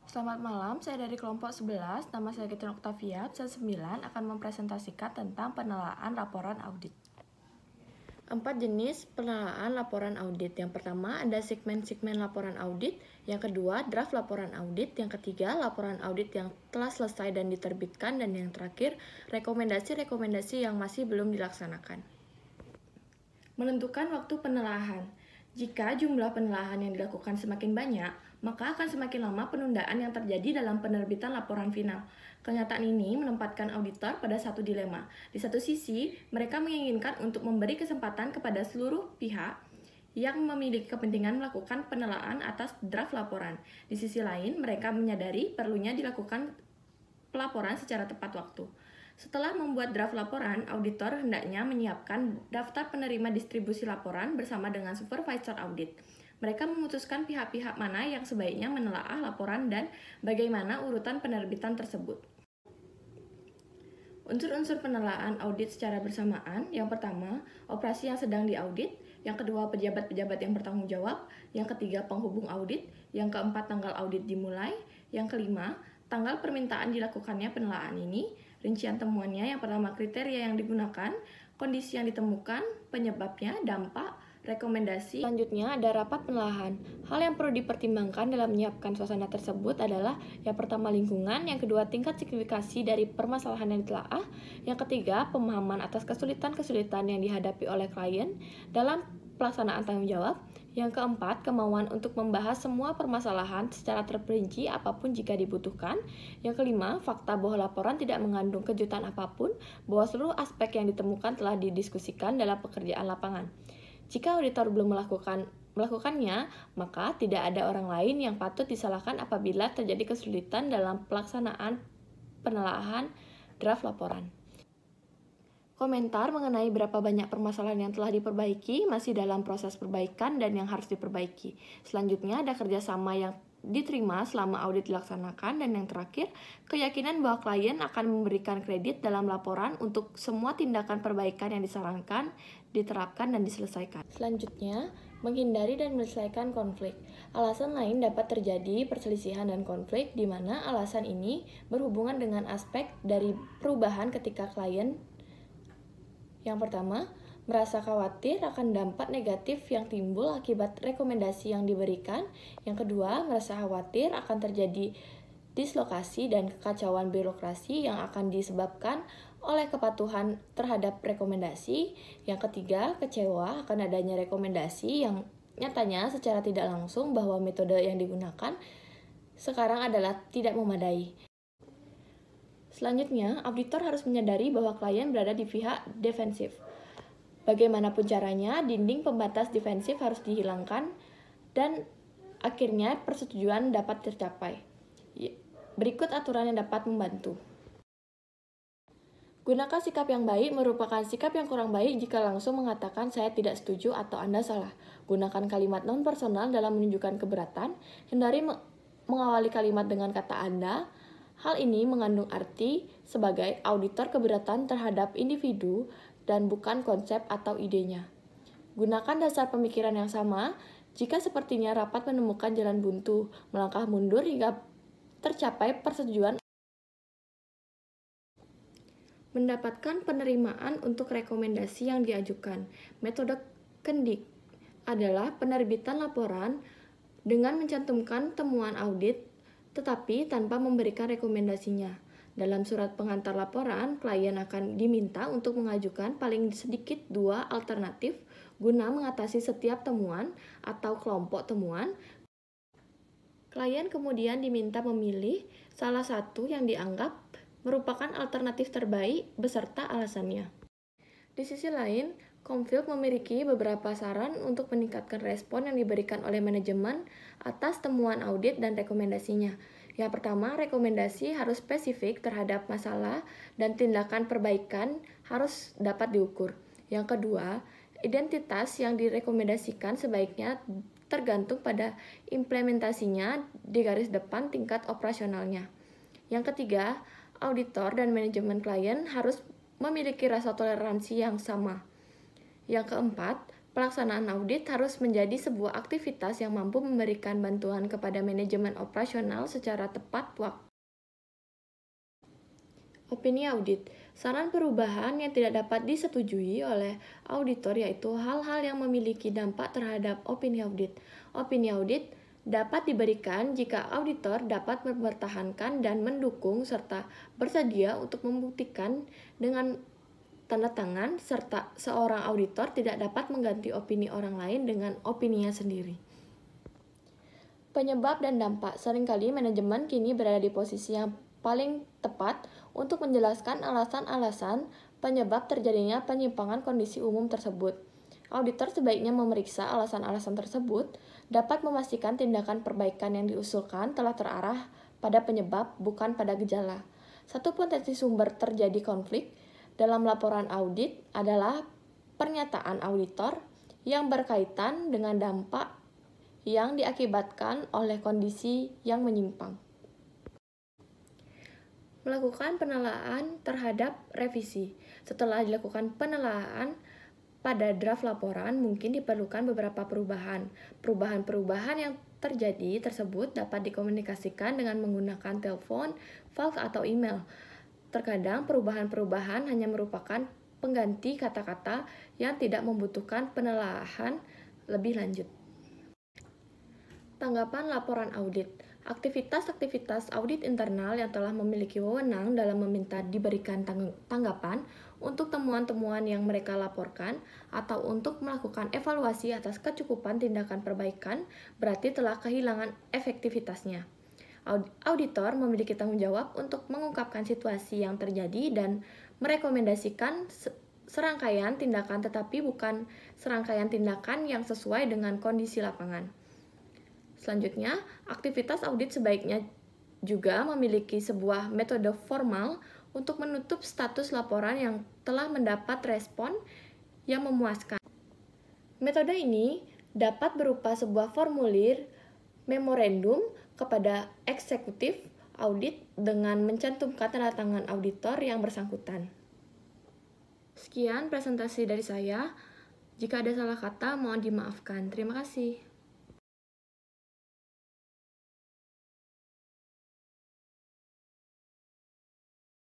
Selamat malam, saya dari kelompok 11, nama saya Gretchen Octavia, absen 9 akan mempresentasikan tentang penelaan laporan audit. 4 jenis penelaan laporan audit. Yang pertama ada segmen-segmen laporan audit, yang kedua draft laporan audit, yang ketiga laporan audit yang telah selesai dan diterbitkan, dan yang terakhir rekomendasi-rekomendasi yang masih belum dilaksanakan. Menentukan waktu penelaahan. Jika jumlah penelaahan yang dilakukan semakin banyak, maka akan semakin lama penundaan yang terjadi dalam penerbitan laporan final. Kenyataan ini menempatkan auditor pada satu dilema. Di satu sisi, mereka menginginkan untuk memberi kesempatan kepada seluruh pihak yang memiliki kepentingan melakukan penelaan atas draft laporan. Di sisi lain, mereka menyadari perlunya dilakukan pelaporan secara tepat waktu. Setelah membuat draft laporan, auditor hendaknya menyiapkan daftar penerima distribusi laporan bersama dengan supervisor audit. Mereka memutuskan pihak-pihak mana yang sebaiknya menelaah laporan dan bagaimana urutan penerbitan tersebut. Unsur-unsur penelaan audit secara bersamaan. Yang pertama, operasi yang sedang diaudit. Yang kedua, pejabat-pejabat yang bertanggung jawab. Yang ketiga, penghubung audit. Yang keempat, tanggal audit dimulai. Yang kelima, tanggal permintaan dilakukannya penelaan ini. Rincian temuannya, yang pertama kriteria yang digunakan, kondisi yang ditemukan, penyebabnya, dampak, rekomendasi. Selanjutnya ada rapat penelaahan. Hal yang perlu dipertimbangkan dalam menyiapkan suasana tersebut adalah yang pertama lingkungan, yang kedua tingkat signifikasi dari permasalahan yang ditelaah, yang ketiga pemahaman atas kesulitan-kesulitan yang dihadapi oleh klien dalam pelaksanaan tanggung jawab, yang keempat kemauan untuk membahas semua permasalahan secara terperinci apapun jika dibutuhkan, yang kelima fakta bahwa laporan tidak mengandung kejutan apapun, bahwa seluruh aspek yang ditemukan telah didiskusikan dalam pekerjaan lapangan. Jika auditor belum melakukannya, maka tidak ada orang lain yang patut disalahkan apabila terjadi kesulitan dalam pelaksanaan penelaahan draft laporan. Komentar mengenai berapa banyak permasalahan yang telah diperbaiki, masih dalam proses perbaikan, dan yang harus diperbaiki. Selanjutnya ada kerjasama yang diterima selama audit dilaksanakan, dan yang terakhir, keyakinan bahwa klien akan memberikan kredit dalam laporan untuk semua tindakan perbaikan yang disarankan, diterapkan, dan diselesaikan. Selanjutnya, menghindari dan menyelesaikan konflik. Alasan lain dapat terjadi perselisihan dan konflik, di mana alasan ini berhubungan dengan aspek dari perubahan ketika klien. Yang pertama, merasa khawatir akan dampak negatif yang timbul akibat rekomendasi yang diberikan. Yang kedua, merasa khawatir akan terjadi dislokasi dan kekacauan birokrasi yang akan disebabkan oleh kepatuhan terhadap rekomendasi. Yang ketiga, kecewa akan adanya rekomendasi yang nyatanya secara tidak langsung bahwa metode yang digunakan sekarang adalah tidak memadai. Selanjutnya, auditor harus menyadari bahwa klien berada di pihak defensif. Bagaimanapun caranya, dinding pembatas defensif harus dihilangkan dan akhirnya persetujuan dapat tercapai. Berikut aturan yang dapat membantu. Gunakan sikap yang baik merupakan sikap yang kurang baik jika langsung mengatakan saya tidak setuju atau Anda salah. Gunakan kalimat non-personal dalam menunjukkan keberatan. Hindari mengawali kalimat dengan kata Anda. Hal ini mengandung arti sebagai auditor keberatan terhadap individu dan bukan konsep atau idenya. Gunakan dasar pemikiran yang sama jika sepertinya rapat menemukan jalan buntu, melangkah mundur hingga tercapai persetujuan. Mendapatkan penerimaan untuk rekomendasi yang diajukan. Metode kendik adalah penerbitan laporan dengan mencantumkan temuan audit tetapi tanpa memberikan rekomendasinya. Dalam surat pengantar laporan, klien akan diminta untuk mengajukan paling sedikit 2 alternatif guna mengatasi setiap temuan atau kelompok temuan. Klien kemudian diminta memilih salah satu yang dianggap merupakan alternatif terbaik beserta alasannya. Di sisi lain, Comfield memiliki beberapa saran untuk meningkatkan respon yang diberikan oleh manajemen atas temuan audit dan rekomendasinya. Yang pertama, rekomendasi harus spesifik terhadap masalah dan tindakan perbaikan harus dapat diukur. Yang kedua, identitas yang direkomendasikan sebaiknya tergantung pada implementasinya di garis depan tingkat operasionalnya. Yang ketiga, auditor dan manajemen klien harus memiliki rasa toleransi yang sama. Yang keempat, Pelaksanaan audit harus menjadi sebuah aktivitas yang mampu memberikan bantuan kepada manajemen operasional secara tepat waktu. Opini audit. Saran perubahan yang tidak dapat disetujui oleh auditor yaitu hal-hal yang memiliki dampak terhadap opini audit. Opini audit dapat diberikan jika auditor dapat mempertahankan dan mendukung serta bersedia untuk membuktikan dengan tanda tangan serta seorang auditor tidak dapat mengganti opini orang lain dengan opininya sendiri. Penyebab dan dampak. Seringkali manajemen kini berada di posisi yang paling tepat untuk menjelaskan alasan-alasan penyebab terjadinya penyimpangan kondisi umum tersebut. Auditor sebaiknya memeriksa alasan-alasan tersebut, dapat memastikan tindakan perbaikan yang diusulkan telah terarah pada penyebab, bukan pada gejala. Satu potensi sumber terjadi konflik dalam laporan audit adalah pernyataan auditor yang berkaitan dengan dampak yang diakibatkan oleh kondisi yang menyimpang. Melakukan penelaahan terhadap revisi. Setelah dilakukan penelaahan pada draft laporan, mungkin diperlukan beberapa perubahan. Perubahan-perubahan yang terjadi tersebut dapat dikomunikasikan dengan menggunakan telepon, fax, atau email. Terkadang perubahan-perubahan hanya merupakan pengganti kata-kata yang tidak membutuhkan penelaahan lebih lanjut. Tanggapan laporan audit. Aktivitas-aktivitas audit internal yang telah memiliki wewenang dalam meminta diberikan tanggapan untuk temuan-temuan yang mereka laporkan atau untuk melakukan evaluasi atas kecukupan tindakan perbaikan berarti telah kehilangan efektivitasnya. Auditor memiliki tanggung jawab untuk mengungkapkan situasi yang terjadi dan merekomendasikan serangkaian tindakan tetapi bukan serangkaian tindakan yang sesuai dengan kondisi lapangan. Selanjutnya, aktivitas audit sebaiknya juga memiliki sebuah metode formal untuk menutup status laporan yang telah mendapat respon yang memuaskan. Metode ini dapat berupa sebuah formulir memorandum kepada eksekutif audit dengan mencantumkan tanda tangan auditor yang bersangkutan. Sekian presentasi dari saya. Jika ada salah kata, mohon dimaafkan. Terima kasih.